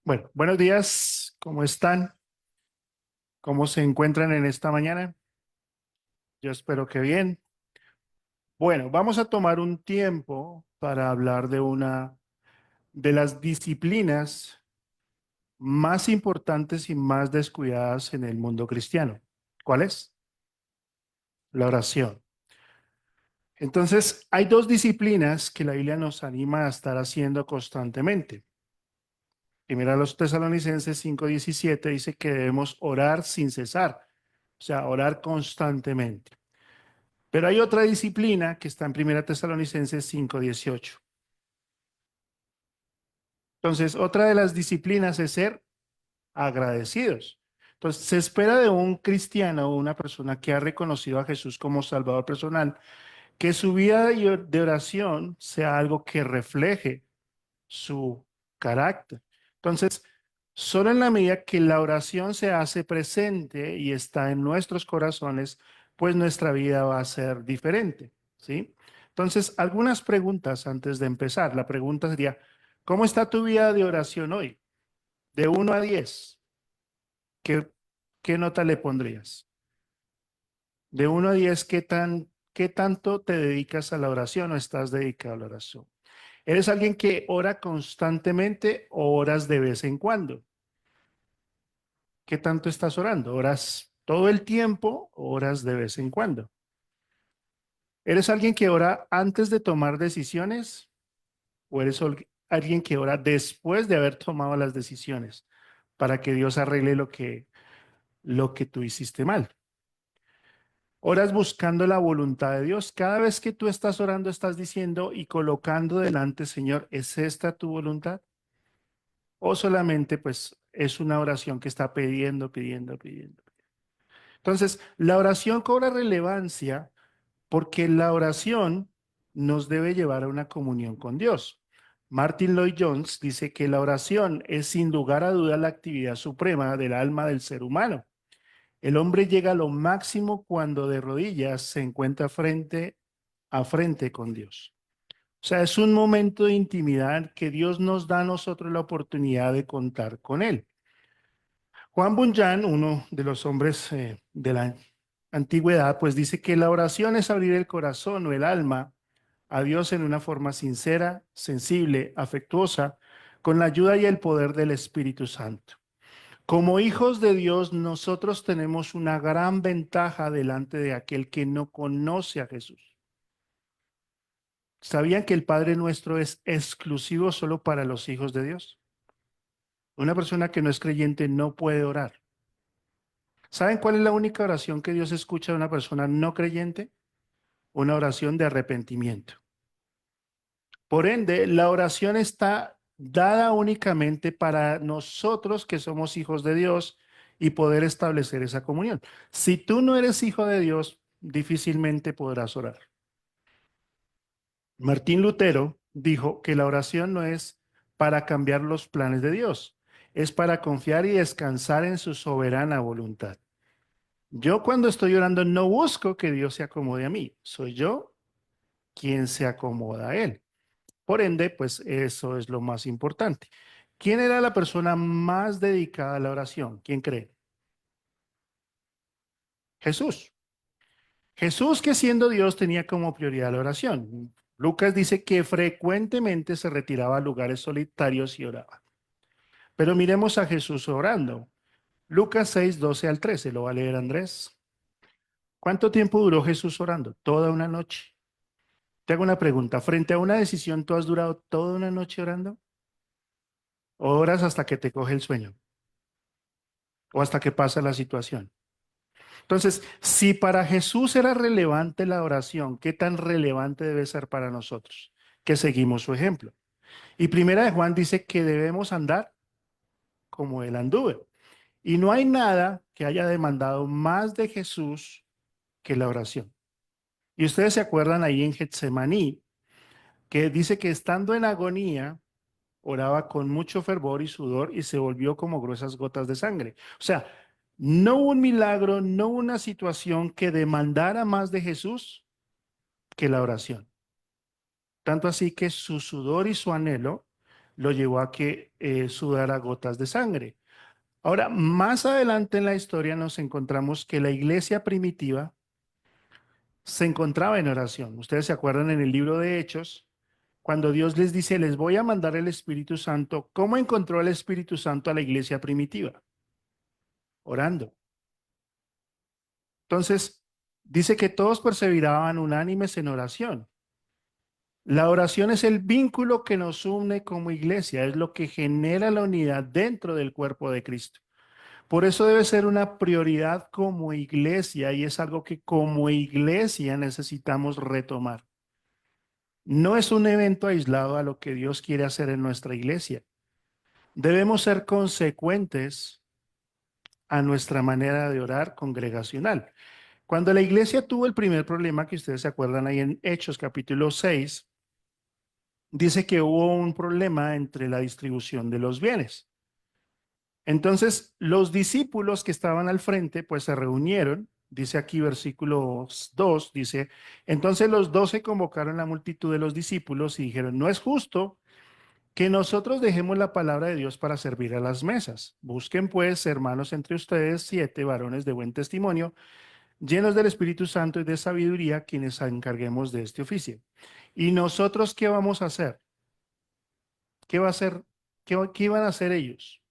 Bueno, buenos días, ¿cómo están? ¿Cómo se encuentran en esta mañana? Yo espero que bien. Bueno, vamos a tomar un tiempo para hablar de una de las disciplinas más importantes y más descuidadas en el mundo cristiano. ¿Cuál es? La oración. Entonces, hay dos disciplinas que la Biblia nos anima a estar haciendo constantemente. Primera a los Tesalonicenses 5:17 dice que debemos orar sin cesar, o sea, orar constantemente. Pero hay otra disciplina que está en Primera Tesalonicenses 5:18. Entonces, otra de las disciplinas es ser agradecidos. Entonces, se espera de un cristiano o una persona que ha reconocido a Jesús como Salvador personal, que su vida de oración sea algo que refleje su carácter. Entonces, solo en la medida que la oración se hace presente y está en nuestros corazones, pues nuestra vida va a ser diferente, ¿sí? Entonces, algunas preguntas antes de empezar. La pregunta sería, ¿cómo está tu vida de oración hoy? De 1 a 10, ¿qué, qué nota le pondrías? De 1 a 10, ¿qué tanto te dedicas a la oración o estás dedicado a la oración? ¿Eres alguien que ora constantemente o oras de vez en cuando? ¿Qué tanto estás orando? ¿Oras todo el tiempo o oras de vez en cuando? ¿Eres alguien que ora antes de tomar decisiones o eres alguien que ora después de haber tomado las decisiones para que Dios arregle lo que tú hiciste mal? Oras buscando la voluntad de Dios. Cada vez que tú estás orando, estás diciendo y colocando delante, Señor, ¿es esta tu voluntad? O solamente pues es una oración que está pidiendo, pidiendo, pidiendo. Entonces, la oración cobra relevancia porque la oración nos debe llevar a una comunión con Dios. Martin Lloyd Jones dice que la oración es sin lugar a duda la actividad suprema del alma del ser humano. El hombre llega a lo máximo cuando de rodillas se encuentra frente a frente con Dios. O sea, es un momento de intimidad que Dios nos da a nosotros la oportunidad de contar con Él. Juan Bunyan, uno de los hombres de la antigüedad, pues dice que la oración es abrir el corazón o el alma a Dios en una forma sincera, sensible, afectuosa, con la ayuda y el poder del Espíritu Santo. Como hijos de Dios, nosotros tenemos una gran ventaja delante de aquel que no conoce a Jesús. ¿Sabían que el Padre Nuestro es exclusivo solo para los hijos de Dios? Una persona que no es creyente no puede orar. ¿Saben cuál es la única oración que Dios escucha de una persona no creyente? Una oración de arrepentimiento. Por ende, la oración está dada únicamente para nosotros que somos hijos de Dios y poder establecer esa comunión. Si tú no eres hijo de Dios, difícilmente podrás orar. Martín Lutero dijo que la oración no es para cambiar los planes de Dios, es para confiar y descansar en su soberana voluntad. Yo cuando estoy orando no busco que Dios se acomode a mí, soy yo quien se acomoda a Él. Por ende, pues eso es lo más importante. ¿Quién era la persona más dedicada a la oración? ¿Quién cree? Jesús. Jesús, que siendo Dios tenía como prioridad la oración. Lucas dice que frecuentemente se retiraba a lugares solitarios y oraba. Pero miremos a Jesús orando. Lucas 6:12 al 13. ¿Lo va a leer Andrés? ¿Cuánto tiempo duró Jesús orando? Toda una noche. Te hago una pregunta. Frente a una decisión, ¿tú has durado toda una noche orando? ¿O oras hasta que te coge el sueño? ¿O hasta que pasa la situación? Entonces, si para Jesús era relevante la oración, ¿qué tan relevante debe ser para nosotros? Que seguimos su ejemplo. Y Primera de Juan dice que debemos andar como él anduvo. Y no hay nada que haya demandado más de Jesús que la oración. Y ustedes se acuerdan ahí en Getsemaní, que dice que estando en agonía, oraba con mucho fervor y sudor y se volvió como gruesas gotas de sangre. O sea, no hubo un milagro, no hubo una situación que demandara más de Jesús que la oración. Tanto así que su sudor y su anhelo lo llevó a que sudara gotas de sangre. Ahora, más adelante en la historia nos encontramos que la iglesia primitiva se encontraba en oración. Ustedes se acuerdan en el libro de Hechos, cuando Dios les dice, les voy a mandar el Espíritu Santo. ¿Cómo encontró el Espíritu Santo a la iglesia primitiva? Orando. Entonces, dice que todos perseveraban unánimes en oración. La oración es el vínculo que nos une como iglesia, es lo que genera la unidad dentro del cuerpo de Cristo. Por eso debe ser una prioridad como iglesia y es algo que como iglesia necesitamos retomar. No es un evento aislado a lo que Dios quiere hacer en nuestra iglesia. Debemos ser consecuentes a nuestra manera de orar congregacional. Cuando la iglesia tuvo el primer problema, que ustedes se acuerdan ahí en Hechos capítulo 6, dice que hubo un problema entre la distribución de los bienes. Entonces, los discípulos que estaban al frente, pues se reunieron, dice aquí versículo 2, dice, entonces los 12 convocaron la multitud de los discípulos y dijeron, no es justo que nosotros dejemos la palabra de Dios para servir a las mesas. Busquen pues, hermanos, entre ustedes 7 varones de buen testimonio, llenos del Espíritu Santo y de sabiduría, quienes encarguemos de este oficio. ¿Y nosotros qué vamos a hacer? ¿Qué va a hacer? ¿Qué iban a hacer ellos?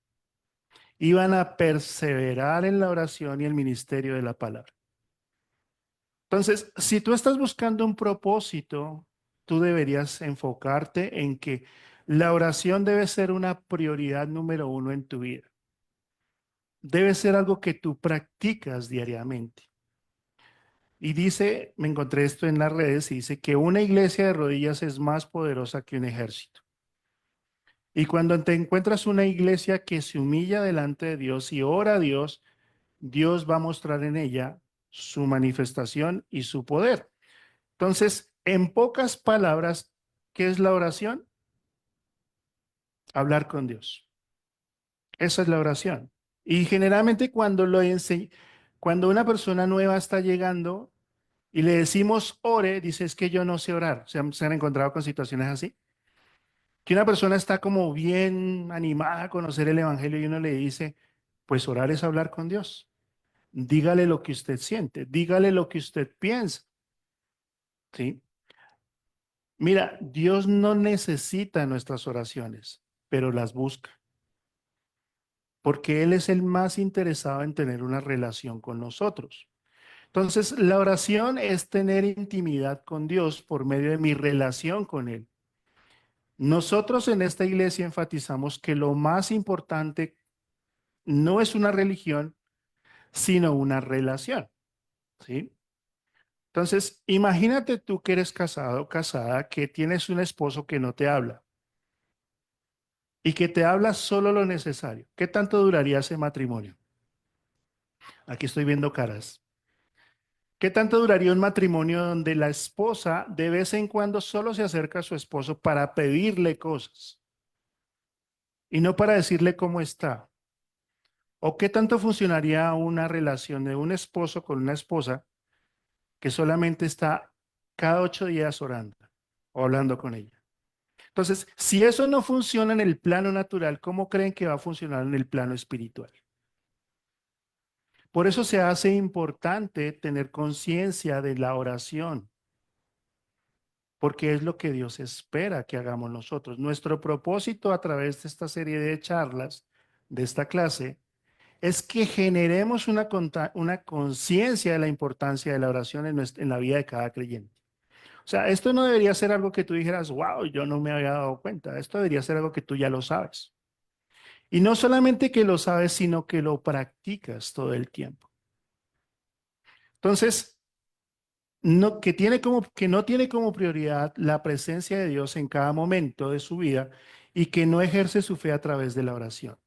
Iban a perseverar en la oración y el ministerio de la palabra. Entonces, si tú estás buscando un propósito, tú deberías enfocarte en que la oración debe ser una prioridad número uno en tu vida. Debe ser algo que tú practicas diariamente. Y dice, me encontré esto en las redes y dice que una iglesia de rodillas es más poderosa que un ejército. Y cuando te encuentras una iglesia que se humilla delante de Dios y ora a Dios, Dios va a mostrar en ella su manifestación y su poder. Entonces, en pocas palabras, ¿qué es la oración? Hablar con Dios. Esa es la oración. Y generalmente cuando una persona nueva está llegando y le decimos ore, dice es que yo no sé orar. ¿Se han encontrado con situaciones así? Que una persona está como bien animada a conocer el evangelio y uno le dice, pues orar es hablar con Dios. Dígale lo que usted siente, dígale lo que usted piensa, ¿sí? Mira, Dios no necesita nuestras oraciones, pero las busca, porque Él es el más interesado en tener una relación con nosotros. Entonces, la oración es tener intimidad con Dios por medio de mi relación con Él. Nosotros en esta iglesia enfatizamos que lo más importante no es una religión, sino una relación, ¿sí? Entonces, imagínate tú que eres casado, casada, que tienes un esposo que no te habla y que te habla solo lo necesario. ¿Qué tanto duraría ese matrimonio? Aquí estoy viendo caras. ¿Qué tanto duraría un matrimonio donde la esposa de vez en cuando solo se acerca a su esposo para pedirle cosas y no para decirle cómo está? ¿O qué tanto funcionaría una relación de un esposo con una esposa que solamente está cada 8 días orando o hablando con ella? Entonces, si eso no funciona en el plano natural, ¿cómo creen que va a funcionar en el plano espiritual? Por eso se hace importante tener conciencia de la oración, porque es lo que Dios espera que hagamos nosotros. Nuestro propósito a través de esta serie de charlas, de esta clase, es que generemos una conciencia de la importancia de la oración en la vida de cada creyente. O sea, esto no debería ser algo que tú dijeras, wow, yo no me había dado cuenta. Esto debería ser algo que tú ya lo sabes. Y no solamente que lo sabes, sino que lo practicas todo el tiempo. Entonces, que no tiene como prioridad la presencia de Dios en cada momento de su vida y que no ejerce su fe a través de la oración.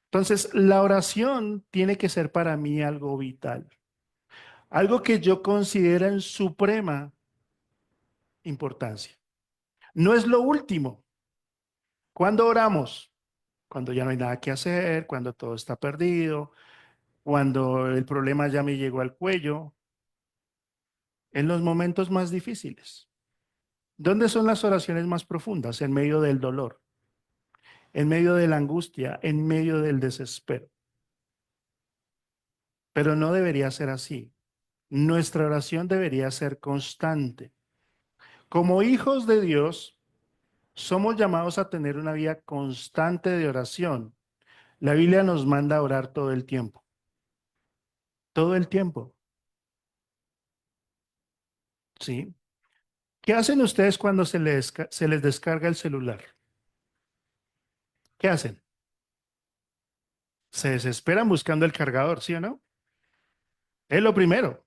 Entonces, la oración tiene que ser para mí algo vital, algo que yo considero en suprema importancia. No es lo último. ¿Cuándo oramos? Cuando ya no hay nada que hacer, cuando todo está perdido, cuando el problema ya me llegó al cuello, en los momentos más difíciles. ¿Dónde son las oraciones más profundas? En medio del dolor, en medio de la angustia, en medio del desespero. Pero no debería ser así. Nuestra oración debería ser constante. Como hijos de Dios, somos llamados a tener una vida constante de oración. La Biblia nos manda a orar todo el tiempo. Todo el tiempo. ¿Sí? ¿Qué hacen ustedes cuando se les descarga el celular? ¿Qué hacen? Se desesperan buscando el cargador, ¿sí o no? Es lo primero.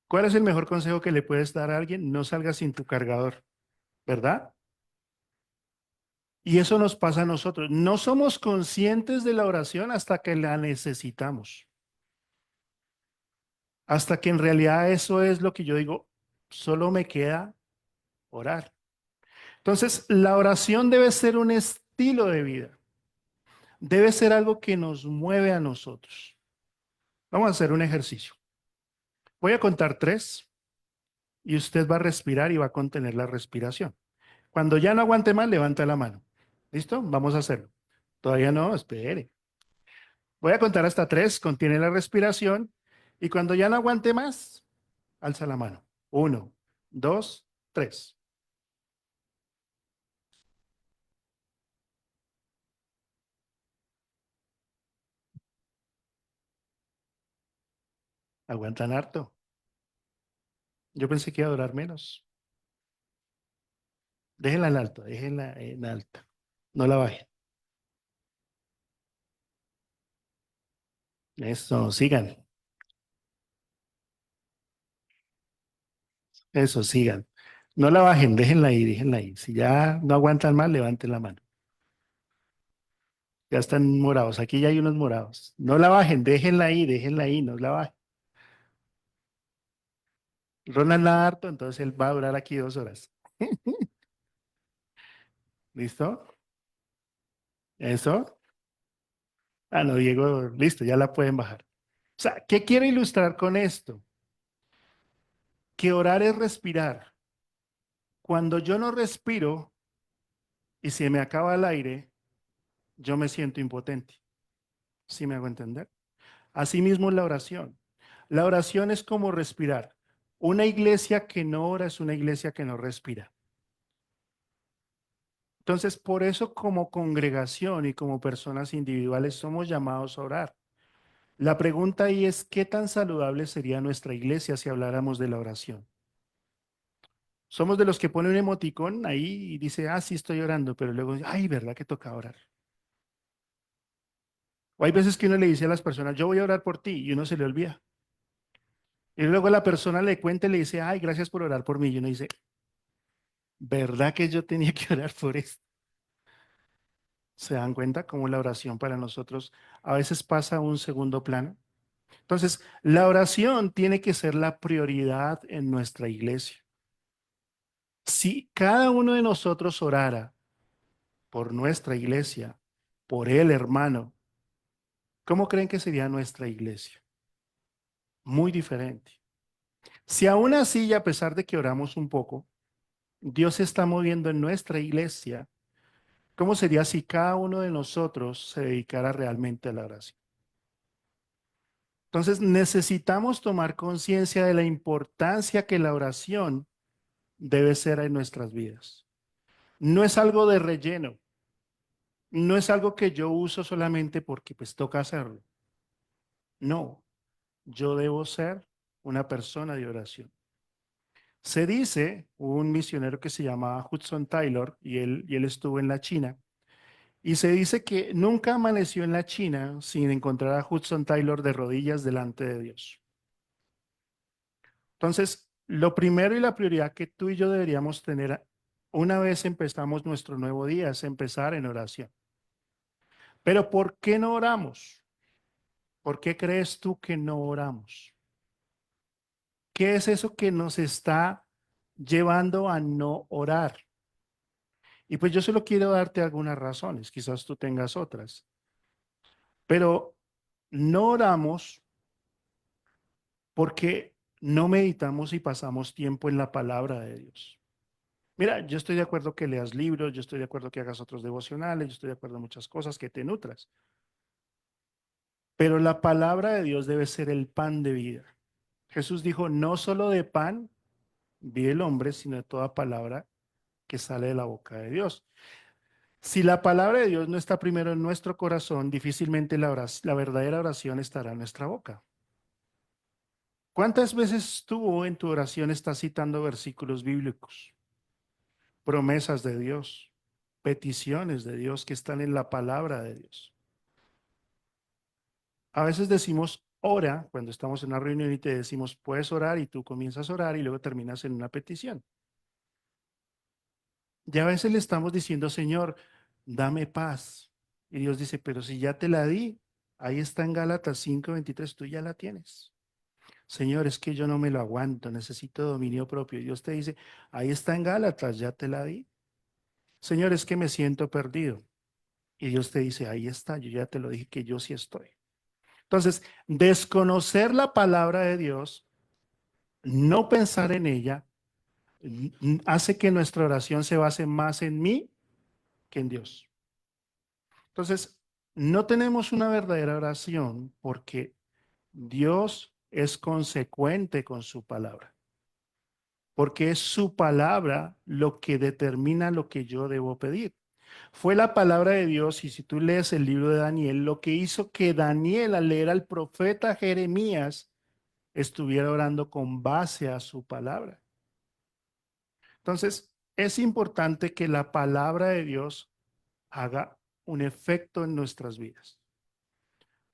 ¿Cuál es el mejor consejo que le puedes dar a alguien? No salgas sin tu cargador, ¿verdad? Y eso nos pasa a nosotros. No somos conscientes de la oración hasta que la necesitamos. Hasta que en realidad eso es lo que yo digo, solo me queda orar. Entonces, la oración debe ser un estilo de vida. Debe ser algo que nos mueve a nosotros. Vamos a hacer un ejercicio. Voy a contar tres y usted va a respirar y va a contener la respiración. Cuando ya no aguante más, levanta la mano. ¿Listo? Vamos a hacerlo. Todavía no, espere. Voy a contar hasta tres, contiene la respiración y cuando ya no aguante más, alza la mano. Uno, dos, tres. Aguantan harto. Yo pensé que iba a durar menos. Déjenla en alto, déjenla en alto. No la bajen. Eso, sigan. Eso, sigan. No la bajen, déjenla ahí, déjenla ahí. Si ya no aguantan más, levanten la mano. Ya están morados. Aquí ya hay unos morados. No la bajen, déjenla ahí, no la bajen. Ronald nada harto, entonces él va a durar aquí 2 horas. ¿Listo? ¿Eso? Ah, no, Diego, listo, ya la pueden bajar. O sea, ¿qué quiero ilustrar con esto? Que orar es respirar. Cuando yo no respiro y se me acaba el aire, yo me siento impotente. ¿Sí me hago entender? Asimismo la oración. La oración es como respirar. Una iglesia que no ora es una iglesia que no respira. Entonces, por eso como congregación y como personas individuales somos llamados a orar. La pregunta ahí es, ¿qué tan saludable sería nuestra iglesia si habláramos de la oración? Somos de los que pone un emoticón ahí y dice, ah, sí estoy orando, pero luego, ay, ¿verdad que toca orar? O hay veces que uno le dice a las personas, yo voy a orar por ti y uno se le olvida. Y luego la persona le cuenta y le dice, ay, gracias por orar por mí. Y uno dice, ¿verdad que yo tenía que orar por esto? ¿Se dan cuenta cómo la oración para nosotros a veces pasa a un segundo plano? Entonces, la oración tiene que ser la prioridad en nuestra iglesia. Si cada uno de nosotros orara por nuestra iglesia, por el hermano, ¿cómo creen que sería nuestra iglesia? Muy diferente. Si aún así, y a pesar de que oramos un poco, Dios se está moviendo en nuestra iglesia, ¿cómo sería si cada uno de nosotros se dedicara realmente a la oración? Entonces, necesitamos tomar conciencia de la importancia que la oración debe ser en nuestras vidas. No es algo de relleno, no es algo que yo uso solamente porque pues toca hacerlo. No, yo debo ser una persona de oración. Se dice, un misionero que se llamaba Hudson Taylor y él estuvo en la China, y se dice que nunca amaneció en la China sin encontrar a Hudson Taylor de rodillas delante de Dios. Entonces, lo primero y la prioridad que tú y yo deberíamos tener una vez empezamos nuestro nuevo día es empezar en oración. Pero ¿por qué no oramos? ¿Por qué crees tú que no oramos? ¿Qué es eso que nos está llevando a no orar? Y pues yo solo quiero darte algunas razones, quizás tú tengas otras, pero no oramos porque no meditamos y pasamos tiempo en la palabra de Dios. Mira, yo estoy de acuerdo que leas libros, yo estoy de acuerdo que hagas otros devocionales, yo estoy de acuerdo en muchas cosas, que te nutras, pero la palabra de Dios debe ser el pan de vida. Jesús dijo, no solo de pan vive el hombre, sino de toda palabra que sale de la boca de Dios. Si la palabra de Dios no está primero en nuestro corazón, difícilmente la verdadera oración estará en nuestra boca. ¿Cuántas veces tú en tu oración estás citando versículos bíblicos, promesas de Dios, peticiones de Dios que están en la palabra de Dios? A veces decimos ora cuando estamos en una reunión y te decimos puedes orar y tú comienzas a orar y luego terminas en una petición. Y a veces le estamos diciendo, Señor, dame paz. Y Dios dice, pero si ya te la di, ahí está en Gálatas 5:23, tú ya la tienes. Señor, es que yo no me lo aguanto, necesito dominio propio. Y Dios te dice, ahí está en Gálatas, ya te la di. Señor, es que me siento perdido. Y Dios te dice, ahí está, yo ya te lo dije que yo sí estoy. Entonces, desconocer la palabra de Dios, no pensar en ella, hace que nuestra oración se base más en mí que en Dios. Entonces, no tenemos una verdadera oración porque Dios es consecuente con su palabra, porque es su palabra lo que determina lo que yo debo pedir. Fue la palabra de Dios, y si tú lees el libro de Daniel, lo que hizo que Daniel, al leer al profeta Jeremías, estuviera orando con base a su palabra. Entonces, es importante que la palabra de Dios haga un efecto en nuestras vidas.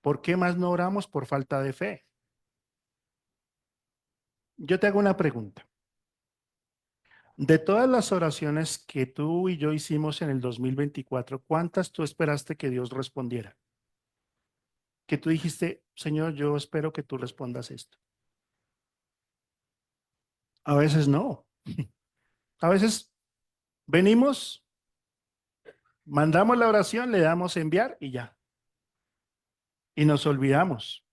¿Por qué más no oramos? Por falta de fe. Yo te hago una pregunta. De todas las oraciones que tú y yo hicimos en el 2024, ¿cuántas tú esperaste que Dios respondiera? Que tú dijiste, Señor, yo espero que tú respondas esto. A veces no. A veces venimos, mandamos la oración, le damos enviar y ya. Y nos olvidamos.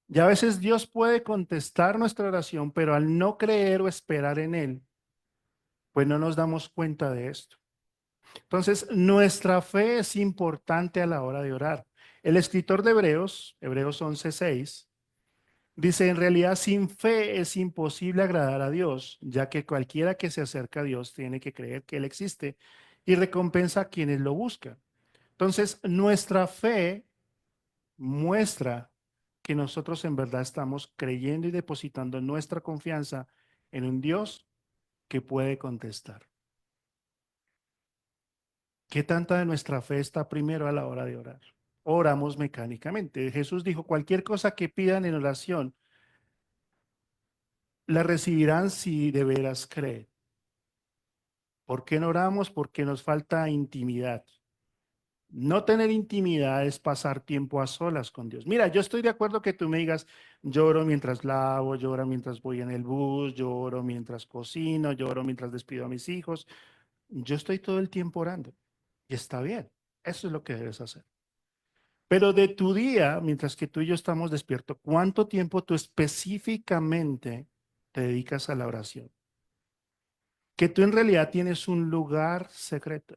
Y a veces Dios puede contestar nuestra oración, pero al no creer o esperar en Él, pues no nos damos cuenta de esto. Entonces, nuestra fe es importante a la hora de orar. El escritor de Hebreos, Hebreos 11:6, dice, en realidad sin fe es imposible agradar a Dios, ya que cualquiera que se acerca a Dios tiene que creer que Él existe y recompensa a quienes lo buscan. Entonces, nuestra fe muestra que nosotros en verdad estamos creyendo y depositando nuestra confianza en un Dios que puede contestar. ¿Qué tanta de nuestra fe está primero a la hora de orar? Oramos mecánicamente. Jesús dijo, cualquier cosa que pidan en oración, la recibirán si de veras creen. ¿Por qué no oramos? Porque nos falta intimidad. No tener intimidad es pasar tiempo a solas con Dios. Mira, yo estoy de acuerdo que tú me digas, lloro mientras lavo, lloro mientras voy en el bus, lloro mientras cocino, lloro mientras despido a mis hijos. Yo estoy todo el tiempo orando y está bien. Eso es lo que debes hacer. Pero de tu día, mientras que tú y yo estamos despiertos, ¿cuánto tiempo tú específicamente te dedicas a la oración? Que tú en realidad tienes un lugar secreto.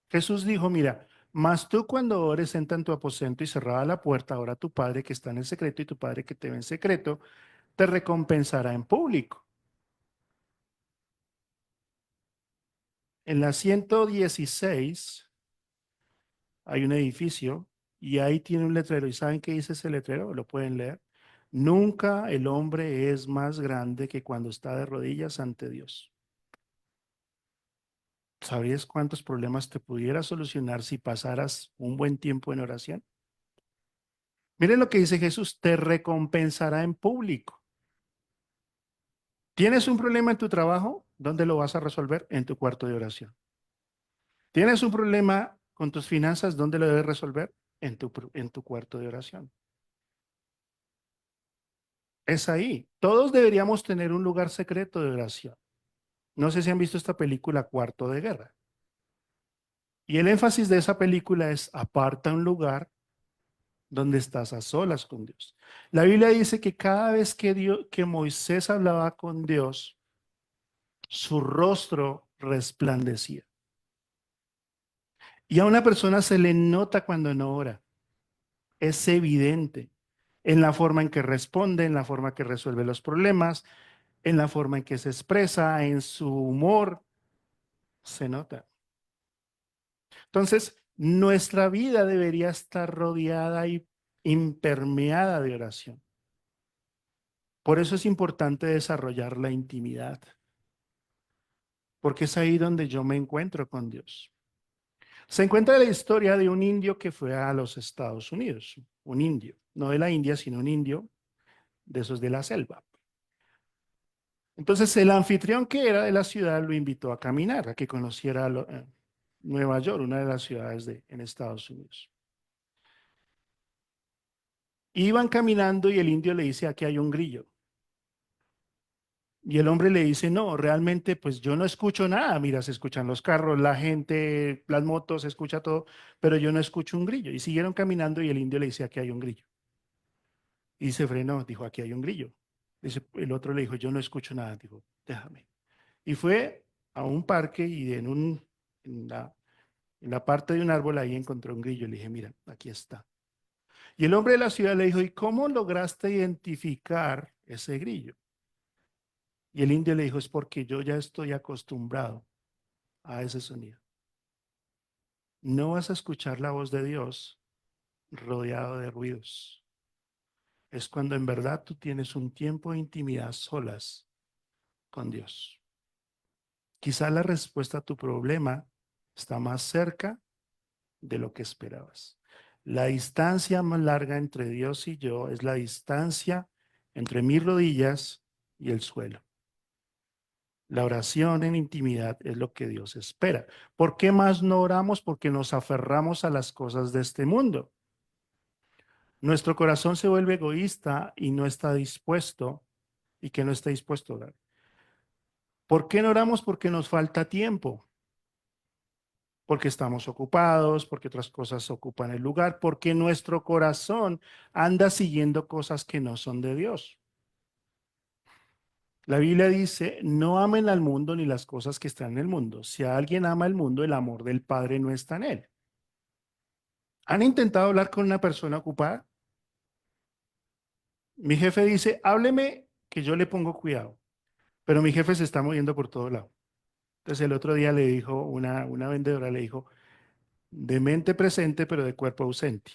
Jesús dijo, mira, mas tú cuando ores, entra en tu aposento y cerrada la puerta, ora a tu Padre que está en el secreto y tu Padre que te ve en secreto, te recompensará en público. En la 116 hay un edificio y ahí tiene un letrero. ¿Y saben qué dice ese letrero? Lo pueden leer. Nunca el hombre es más grande que cuando está de rodillas ante Dios. ¿Sabrías cuántos problemas te pudiera solucionar si pasaras un buen tiempo en oración? Miren lo que dice Jesús, te recompensará en público. ¿Tienes un problema en tu trabajo? ¿Dónde lo vas a resolver? En tu cuarto de oración. ¿Tienes un problema con tus finanzas? ¿Dónde lo debes resolver? En tu cuarto de oración. Es ahí. Todos deberíamos tener un lugar secreto de oración. No sé si han visto esta película Cuarto de Guerra. Y el énfasis de esa película es aparta un lugar donde estás a solas con Dios. La Biblia dice que cada vez que Moisés hablaba con Dios, su rostro resplandecía. Y a una persona se le nota cuando no ora. Es evidente en la forma en que responde, en la forma que resuelve los problemas, en la forma en que se expresa, en su humor, se nota. Entonces, nuestra vida debería estar rodeada y impermeada de oración. Por eso es importante desarrollar la intimidad, porque es ahí donde yo me encuentro con Dios. Se encuentra la historia de un indio que fue a los Estados Unidos, un indio, no de la India, sino un indio de esos de la selva. Entonces el anfitrión que era de la ciudad lo invitó a caminar, a que conociera Nueva York, una de las ciudades en Estados Unidos. Iban caminando y el indio le dice, aquí hay un grillo. Y el hombre le dice, no, realmente pues yo no escucho nada. Mira, se escuchan los carros, la gente, las motos, se escucha todo, pero yo no escucho un grillo. Y siguieron caminando y el indio le dice, aquí hay un grillo. Y se frenó, dijo, aquí hay un grillo. Dice, el otro le dijo, yo no escucho nada. Dijo, déjame. Y fue a un parque y en la parte de un árbol ahí encontró un grillo. Le dije, mira, aquí está. Y el hombre de la ciudad le dijo, ¿y cómo lograste identificar ese grillo? Y el indio le dijo, es porque yo ya estoy acostumbrado a ese sonido. No vas a escuchar la voz de Dios rodeado de ruidos. Es cuando en verdad tú tienes un tiempo de intimidad solas con Dios. Quizá la respuesta a tu problema está más cerca de lo que esperabas. La distancia más larga entre Dios y yo es la distancia entre mis rodillas y el suelo. La oración en intimidad es lo que Dios espera. ¿Por qué más no oramos? Porque nos aferramos a las cosas de este mundo. Nuestro corazón se vuelve egoísta y no está dispuesto, y que no está dispuesto a orar. ¿Por qué no oramos? Porque nos falta tiempo, porque estamos ocupados, porque otras cosas ocupan el lugar, porque nuestro corazón anda siguiendo cosas que no son de Dios. La Biblia dice, no amen al mundo ni las cosas que están en el mundo. Si alguien ama el mundo, el amor del Padre no está en él. ¿Han intentado hablar con una persona ocupada? Mi jefe dice, hábleme que yo le pongo cuidado, pero mi jefe se está moviendo por todo lado. Entonces el otro día le dijo, una vendedora le dijo, de mente presente, pero de cuerpo ausente.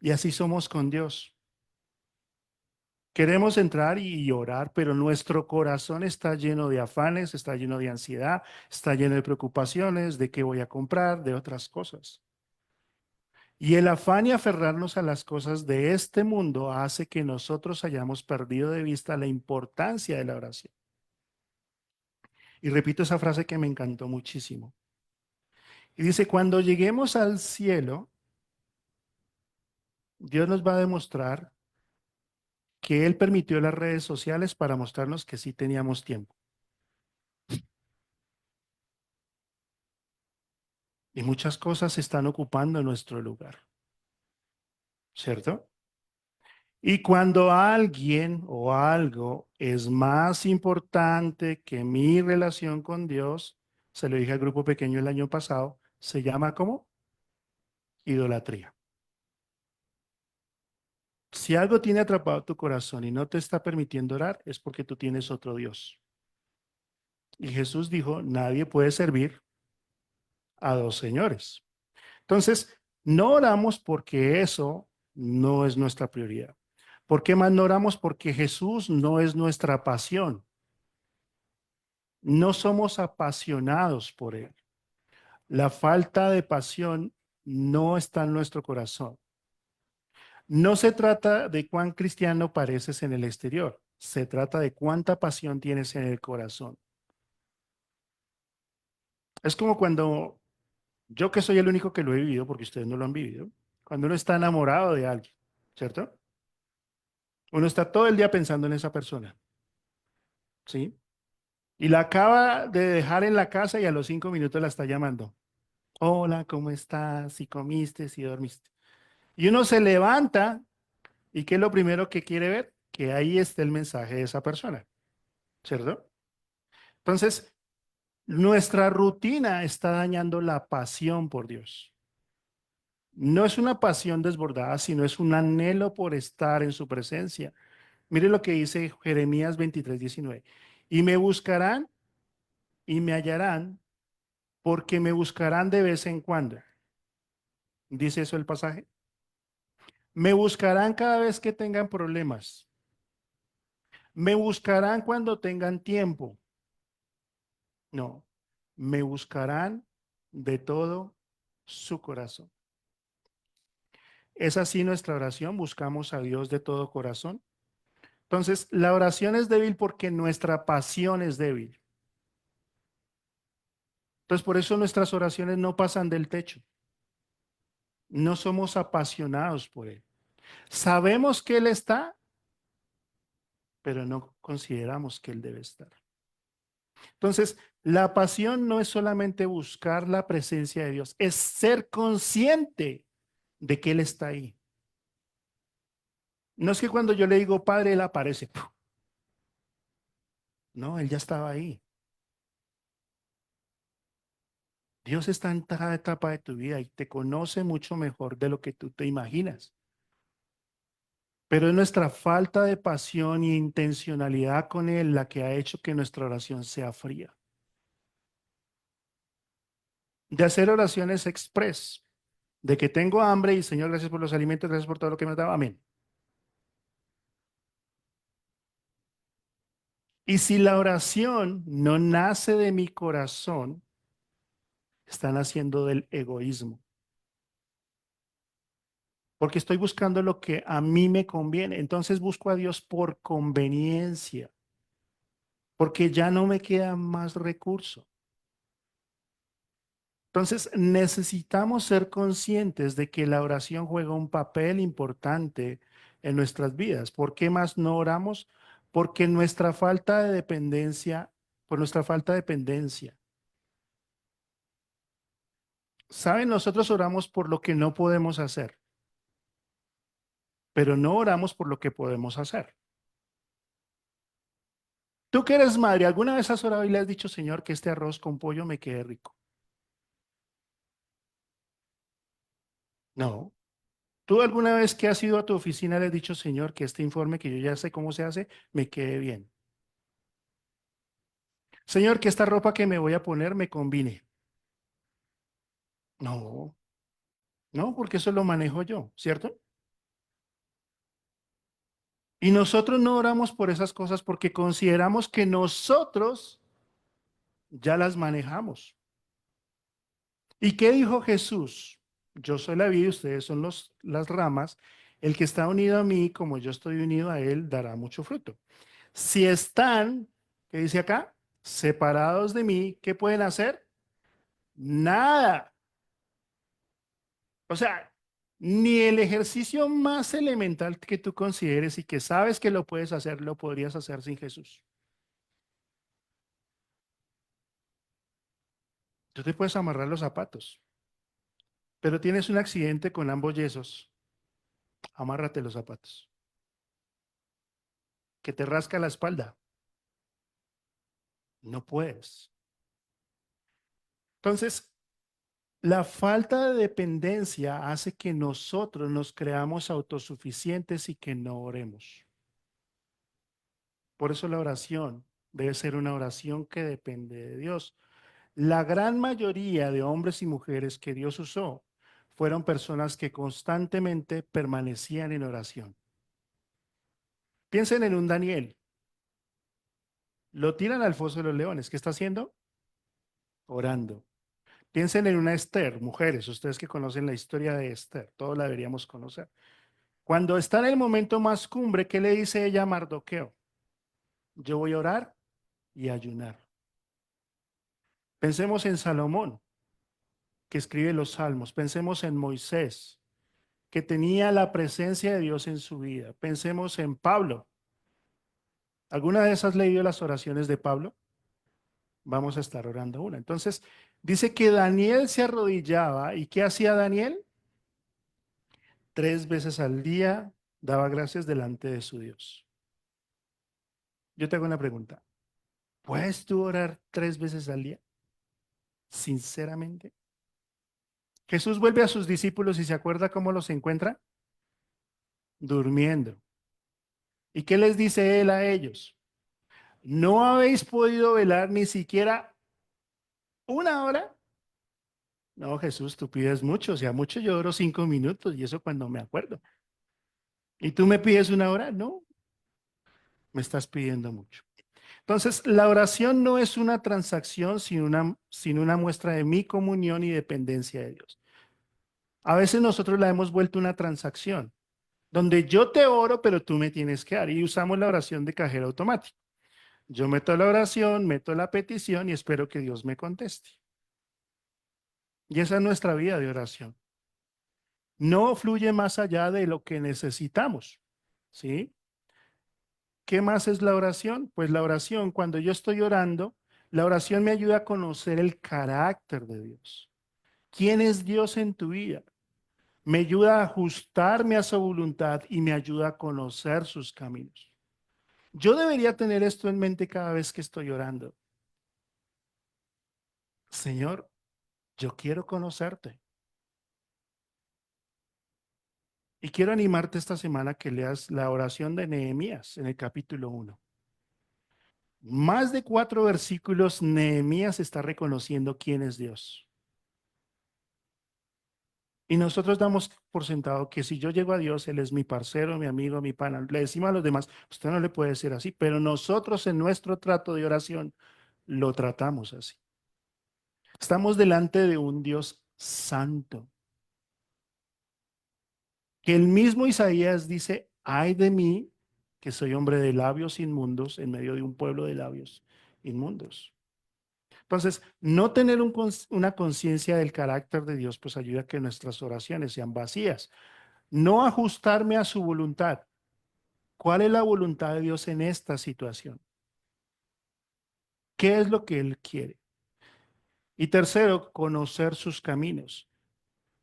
Y así somos con Dios. Queremos entrar y orar, pero nuestro corazón está lleno de afanes, está lleno de ansiedad, está lleno de preocupaciones, de qué voy a comprar, de otras cosas. Y el afán y aferrarnos a las cosas de este mundo hace que nosotros hayamos perdido de vista la importancia de la oración. Y repito esa frase que me encantó muchísimo. Y dice, cuando lleguemos al cielo, Dios nos va a demostrar que Él permitió las redes sociales para mostrarnos que sí teníamos tiempo. Y muchas cosas se están ocupando en nuestro lugar, ¿cierto? Y cuando alguien o algo es más importante que mi relación con Dios, se lo dije al grupo pequeño el año pasado, se llama ¿cómo? Idolatría. Si algo tiene atrapado tu corazón y no te está permitiendo orar, es porque tú tienes otro Dios. Y Jesús dijo, nadie puede servir a dos señores. Entonces, no oramos porque eso no es nuestra prioridad. ¿Por qué más no oramos? Porque Jesús no es nuestra pasión. No somos apasionados por Él. La falta de pasión no está en nuestro corazón. No se trata de cuán cristiano pareces en el exterior. Se trata de cuánta pasión tienes en el corazón. Es como cuando yo que soy el único que lo he vivido, porque ustedes no lo han vivido, cuando uno está enamorado de alguien, ¿cierto? Uno está todo el día pensando en esa persona, ¿sí? Y la acaba de dejar en la casa y a los 5 minutos la está llamando. Hola, ¿cómo estás? Si comiste, si dormiste. Y uno se levanta y ¿qué es lo primero que quiere ver? Que ahí esté el mensaje de esa persona, ¿cierto? Entonces, nuestra rutina está dañando la pasión por Dios. No es una pasión desbordada, sino es un anhelo por estar en su presencia. Mire lo que dice Jeremías 23:19. Y me buscarán y me hallarán porque me buscarán de vez en cuando. ¿Dice eso el pasaje? Me buscarán cada vez que tengan problemas. Me buscarán cuando tengan tiempo. No, me buscarán de todo su corazón. ¿Es así nuestra oración? ¿Buscamos a Dios de todo corazón? Entonces, la oración es débil porque nuestra pasión es débil. Entonces, por eso nuestras oraciones no pasan del techo. No somos apasionados por Él. Sabemos que Él está, pero no consideramos que Él debe estar. Entonces, la pasión no es solamente buscar la presencia de Dios, es ser consciente de que Él está ahí. No es que cuando yo le digo Padre, Él aparece. ¡Puf! No, Él ya estaba ahí. Dios está en cada etapa de tu vida y te conoce mucho mejor de lo que tú te imaginas. Pero es nuestra falta de pasión y intencionalidad con Él la que ha hecho que nuestra oración sea fría. De hacer oraciones express, de que tengo hambre y Señor, gracias por los alimentos, gracias por todo lo que me has dado. Amén. Y si la oración no nace de mi corazón, están haciendo del egoísmo. Porque estoy buscando lo que a mí me conviene. Entonces busco a Dios por conveniencia, porque ya no me queda más recurso. Entonces necesitamos ser conscientes de que la oración juega un papel importante en nuestras vidas. ¿Por qué más no oramos? Porque nuestra falta de dependencia, por nuestra falta de dependencia. Saben, nosotros oramos por lo que no podemos hacer, pero no oramos por lo que podemos hacer. Tú que eres madre, ¿alguna vez has orado y le has dicho, Señor, que este arroz con pollo me quede rico? No. ¿Tú alguna vez que has ido a tu oficina le has dicho, Señor, que este informe que yo ya sé cómo se hace, me quede bien? Señor, que esta ropa que me voy a poner me combine. No, no, porque eso lo manejo yo, ¿cierto? Y nosotros no oramos por esas cosas porque consideramos que nosotros ya las manejamos. ¿Y qué dijo Jesús? Yo soy la vid y ustedes son las ramas. El que está unido a mí, como yo estoy unido a él, dará mucho fruto. Si están, ¿qué dice acá? Separados de mí, ¿qué pueden hacer? Nada. O sea, ni el ejercicio más elemental que tú consideres y que sabes que lo puedes hacer, lo podrías hacer sin Jesús. Tú te puedes amarrar los zapatos, pero tienes un accidente con ambos yesos. Amárrate los zapatos. Que te rasca la espalda. No puedes. Entonces, la falta de dependencia hace que nosotros nos creamos autosuficientes y que no oremos. Por eso la oración debe ser una oración que depende de Dios. La gran mayoría de hombres y mujeres que Dios usó fueron personas que constantemente permanecían en oración. Piensen en un Daniel. Lo tiran al foso de los leones. ¿Qué está haciendo? Orando. Piensen en una Esther, mujeres, ustedes que conocen la historia de Esther, todos la deberíamos conocer. Cuando está en el momento más cumbre, ¿qué le dice ella a Mardoqueo? Yo voy a orar y ayunar. Pensemos en Salomón, que escribe los salmos. Pensemos en Moisés, que tenía la presencia de Dios en su vida. Pensemos en Pablo. ¿Alguna vez has leído las oraciones de Pablo? Vamos a estar orando una. Entonces, dice que Daniel se arrodillaba y ¿qué hacía Daniel? 3 veces al día daba gracias delante de su Dios. Yo te hago una pregunta. ¿Puedes tú orar 3 veces al día? Sinceramente. Jesús vuelve a sus discípulos y se acuerda cómo los encuentra durmiendo. ¿Y qué les dice él a ellos? ¿No habéis podido velar ni siquiera una hora? No, Jesús, tú pides mucho, o sea, mucho yo oro 5 minutos y eso cuando me acuerdo. ¿Y tú me pides una hora? No, me estás pidiendo mucho. Entonces, la oración no es una transacción, sino una muestra de mi comunión y dependencia de Dios. A veces nosotros la hemos vuelto una transacción, donde yo te oro, pero tú me tienes que dar. Y usamos la oración de cajero automático. Yo meto la oración, meto la petición y espero que Dios me conteste. Y esa es nuestra vida de oración. No fluye más allá de lo que necesitamos, ¿sí? ¿Qué más es la oración? Pues la oración, cuando yo estoy orando, la oración me ayuda a conocer el carácter de Dios. ¿Quién es Dios en tu vida? Me ayuda a ajustarme a su voluntad y me ayuda a conocer sus caminos. Yo debería tener esto en mente cada vez que estoy orando. Señor, yo quiero conocerte y quiero animarte esta semana que leas la oración de Nehemías en el capítulo 1. Más de 4 versículos, Nehemías está reconociendo quién es Dios. Y nosotros damos por sentado que si yo llego a Dios, Él es mi parcero, mi amigo, mi pana. Le decimos a los demás, usted no le puede decir así, pero nosotros en nuestro trato de oración lo tratamos así. Estamos delante de un Dios santo, que el mismo Isaías dice, ay de mí, que soy hombre de labios inmundos en medio de un pueblo de labios inmundos. Entonces, no tener una conciencia del carácter de Dios, pues ayuda a que nuestras oraciones sean vacías. No ajustarme a su voluntad. ¿Cuál es la voluntad de Dios en esta situación? ¿Qué es lo que Él quiere? Y tercero, conocer sus caminos.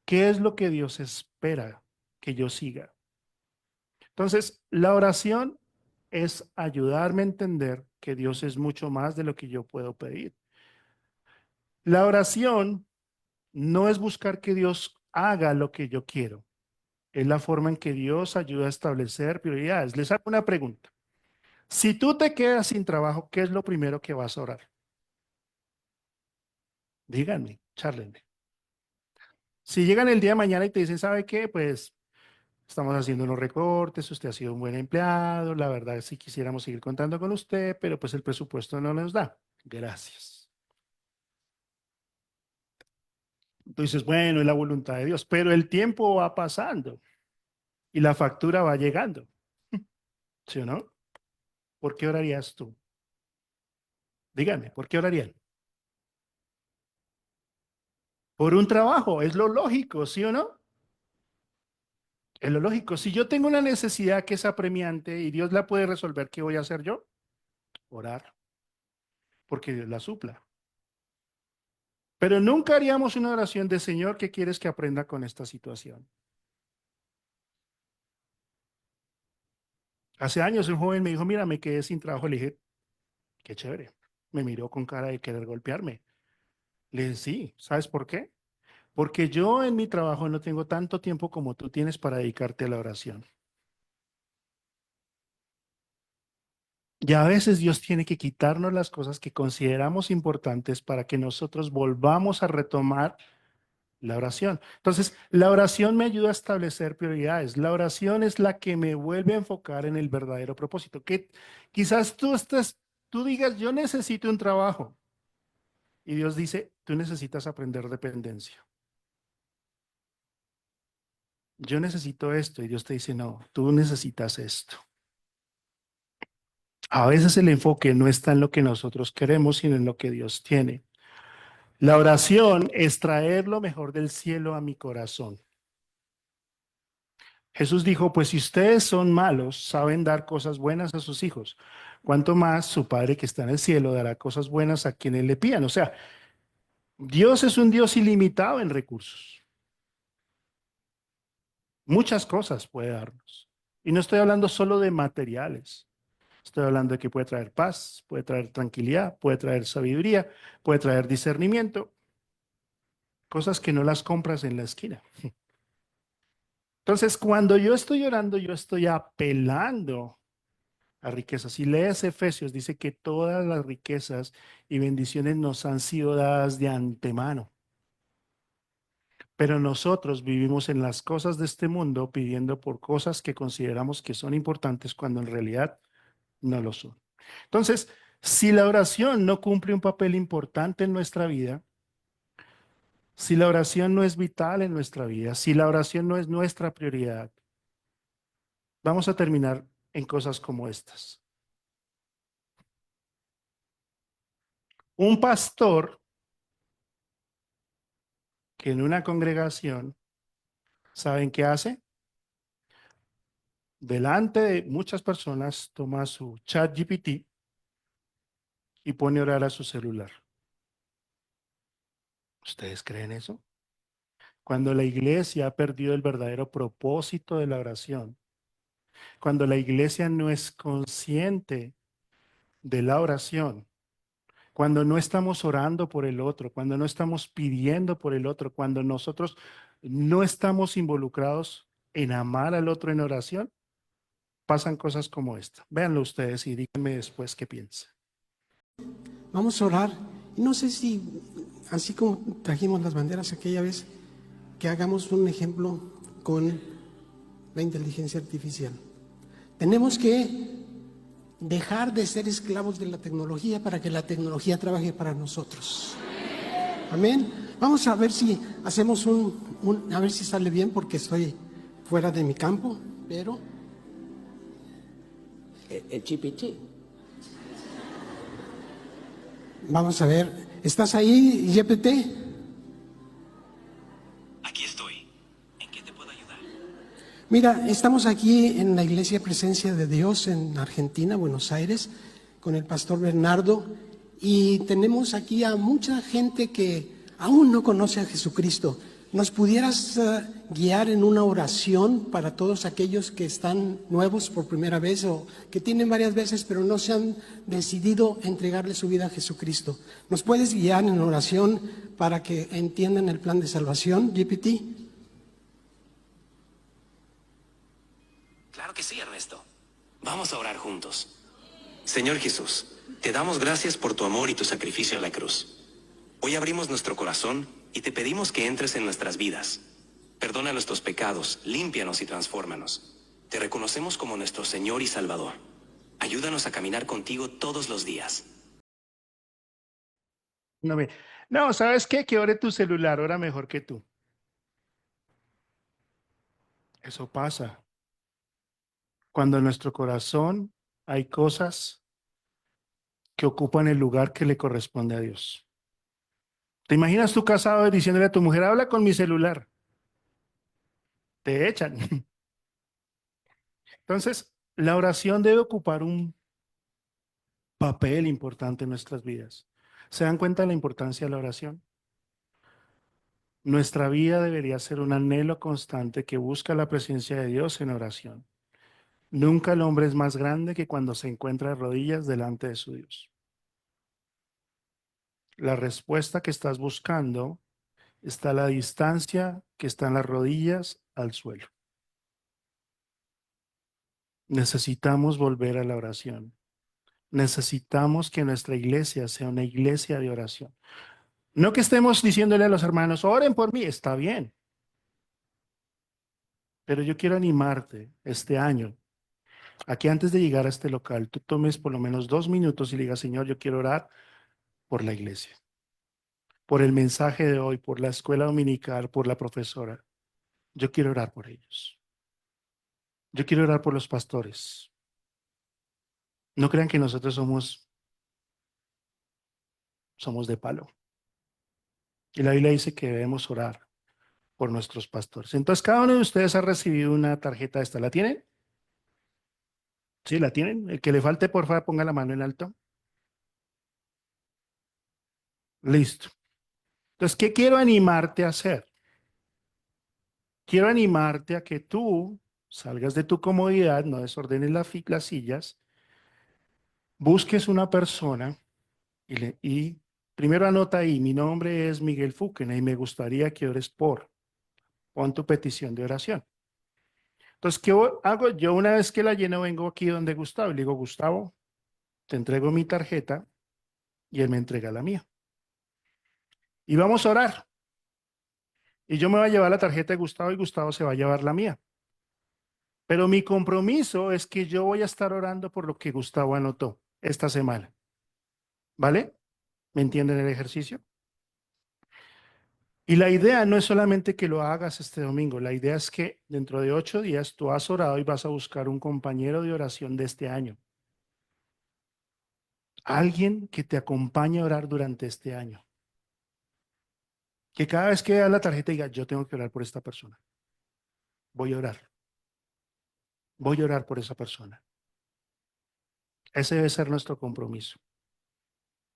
¿Qué es lo que Dios espera que yo siga? Entonces, la oración es ayudarme a entender que Dios es mucho más de lo que yo puedo pedir. La oración no es buscar que Dios haga lo que yo quiero. Es la forma en que Dios ayuda a establecer prioridades. Les hago una pregunta. Si tú te quedas sin trabajo, ¿qué es lo primero que vas a orar? Díganme, charlenme. Si llegan el día de mañana y te dicen, ¿sabe qué? Pues estamos haciendo unos recortes, usted ha sido un buen empleado, la verdad sí quisiéramos seguir contando con usted, pero pues el presupuesto no nos da. Gracias. Tú dices, bueno, es la voluntad de Dios, pero el tiempo va pasando y la factura va llegando, ¿sí o no? ¿Por qué orarías tú? Díganme, ¿por qué orarían? Por un trabajo, es lo lógico, ¿sí o no? Es lo lógico. Si yo tengo una necesidad que es apremiante y Dios la puede resolver, ¿qué voy a hacer yo? Orar, porque Dios la supla. Pero nunca haríamos una oración de Señor, ¿qué quieres que aprenda con esta situación? Hace años un joven me dijo, mira, me quedé sin trabajo. Le dije, qué chévere. Me miró con cara de querer golpearme. Le dije, sí, ¿sabes por qué? Porque yo en mi trabajo no tengo tanto tiempo como tú tienes para dedicarte a la oración. Y a veces Dios tiene que quitarnos las cosas que consideramos importantes para que nosotros volvamos a retomar la oración. Entonces, la oración me ayuda a establecer prioridades. La oración es la que me vuelve a enfocar en el verdadero propósito. Que quizás tú digas, yo necesito un trabajo. Y Dios dice, tú necesitas aprender dependencia. Yo necesito esto. Y Dios te dice, no, tú necesitas esto. A veces el enfoque no está en lo que nosotros queremos, sino en lo que Dios tiene. La oración es traer lo mejor del cielo a mi corazón. Jesús dijo, pues si ustedes son malos, saben dar cosas buenas a sus hijos, cuanto más su Padre que está en el cielo dará cosas buenas a quienes le pidan. O sea, Dios es un Dios ilimitado en recursos. Muchas cosas puede darnos. Y no estoy hablando solo de materiales. Estoy hablando de que puede traer paz, puede traer tranquilidad, puede traer sabiduría, puede traer discernimiento, cosas que no las compras en la esquina. Entonces, cuando yo estoy orando, yo estoy apelando a riquezas. Si lees Efesios, dice que todas las riquezas y bendiciones nos han sido dadas de antemano. Pero nosotros vivimos en las cosas de este mundo pidiendo por cosas que consideramos que son importantes cuando en realidad no lo son. Entonces, si la oración no cumple un papel importante en nuestra vida, si la oración no es vital en nuestra vida, si la oración no es nuestra prioridad, vamos a terminar en cosas como estas. Un pastor que en una congregación, ¿saben qué hace? Delante de muchas personas toma su chat GPT y pone a orar a su celular. ¿Ustedes creen eso? Cuando la iglesia ha perdido el verdadero propósito de la oración, cuando la iglesia no es consciente de la oración, cuando no estamos orando por el otro, cuando no estamos pidiendo por el otro, cuando nosotros no estamos involucrados en amar al otro en oración, pasan cosas como esta. Véanlo ustedes y díganme después qué piensan. Vamos a orar. Y no sé si, así como trajimos las banderas aquella vez, que hagamos un ejemplo con la inteligencia artificial. Tenemos que dejar de ser esclavos de la tecnología para que la tecnología trabaje para nosotros. Amén. Vamos a ver si hacemos a ver si sale bien porque estoy fuera de mi campo, pero el GPT. Vamos a ver, ¿estás ahí, GPT? Aquí estoy. ¿En qué te puedo ayudar? Mira, estamos aquí en la Iglesia Presencia de Dios en Argentina, Buenos Aires, con el pastor Bernardo, y tenemos aquí a mucha gente que aún no conoce a Jesucristo. ¿Nos pudieras guiar en una oración para todos aquellos que están nuevos por primera vez o que tienen varias veces pero no se han decidido entregarle su vida a Jesucristo? ¿Nos puedes guiar en oración para que entiendan el plan de salvación, GPT? Claro que sí, Ernesto. Vamos a orar juntos. Señor Jesús, te damos gracias por tu amor y tu sacrificio en la cruz. Hoy abrimos nuestro corazón y te pedimos que entres en nuestras vidas. Perdona nuestros pecados, límpianos y transfórmanos. Te reconocemos como nuestro Señor y Salvador. Ayúdanos a caminar contigo todos los días. No, no, ¿sabes qué? Que ore tu celular, ora mejor que tú. Eso pasa. Cuando en nuestro corazón hay cosas que ocupan el lugar que le corresponde a Dios. ¿Te imaginas tú casado diciéndole a tu mujer, habla con mi celular? Te echan. Entonces, la oración debe ocupar un papel importante en nuestras vidas. ¿Se dan cuenta de la importancia de la oración? Nuestra vida debería ser un anhelo constante que busca la presencia de Dios en oración. Nunca el hombre es más grande que cuando se encuentra de rodillas delante de su Dios. La respuesta que estás buscando está a la distancia que están las rodillas al suelo. Necesitamos volver a la oración. Necesitamos que nuestra iglesia sea una iglesia de oración. No que estemos diciéndole a los hermanos, oren por mí, está bien. Pero yo quiero animarte este año a que antes de llegar a este local, tú tomes por lo menos 2 minutos y le digas, Señor, yo quiero orar por la iglesia, por el mensaje de hoy, por la escuela dominical, por la profesora. Yo quiero orar por ellos. Yo quiero orar por los pastores. No crean que nosotros somos de palo. Y la Biblia dice que debemos orar por nuestros pastores. Entonces, cada uno de ustedes ha recibido una tarjeta esta. ¿La tienen? Sí, la tienen. El que le falte, por favor, ponga la mano en alto. Listo. Entonces, ¿qué quiero animarte a hacer? quiero animarte a que tú salgas de tu comodidad, no desordenes las sillas, busques una persona y primero anota ahí, mi nombre es Miguel Fúquena y me gustaría que ores por, pon tu petición de oración. Entonces, ¿qué hago? Yo una vez que la lleno vengo aquí donde Gustavo y le digo, Gustavo, te entrego mi tarjeta y él me entrega la mía. Y vamos a orar. Y yo me voy a llevar la tarjeta de Gustavo y Gustavo se va a llevar la mía. Pero mi compromiso es que yo voy a estar orando por lo que Gustavo anotó esta semana. ¿Vale? ¿Me entienden el ejercicio? Y la idea no es solamente que lo hagas este domingo, la idea es que dentro de 8 días tú has orado y vas a buscar un compañero de oración de este año. Alguien que te acompañe a orar durante este año. Que cada vez que veas la tarjeta diga, yo tengo que orar por esta persona. Voy a orar. Voy a orar por esa persona. Ese debe ser nuestro compromiso.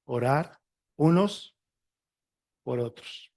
Orar unos por otros.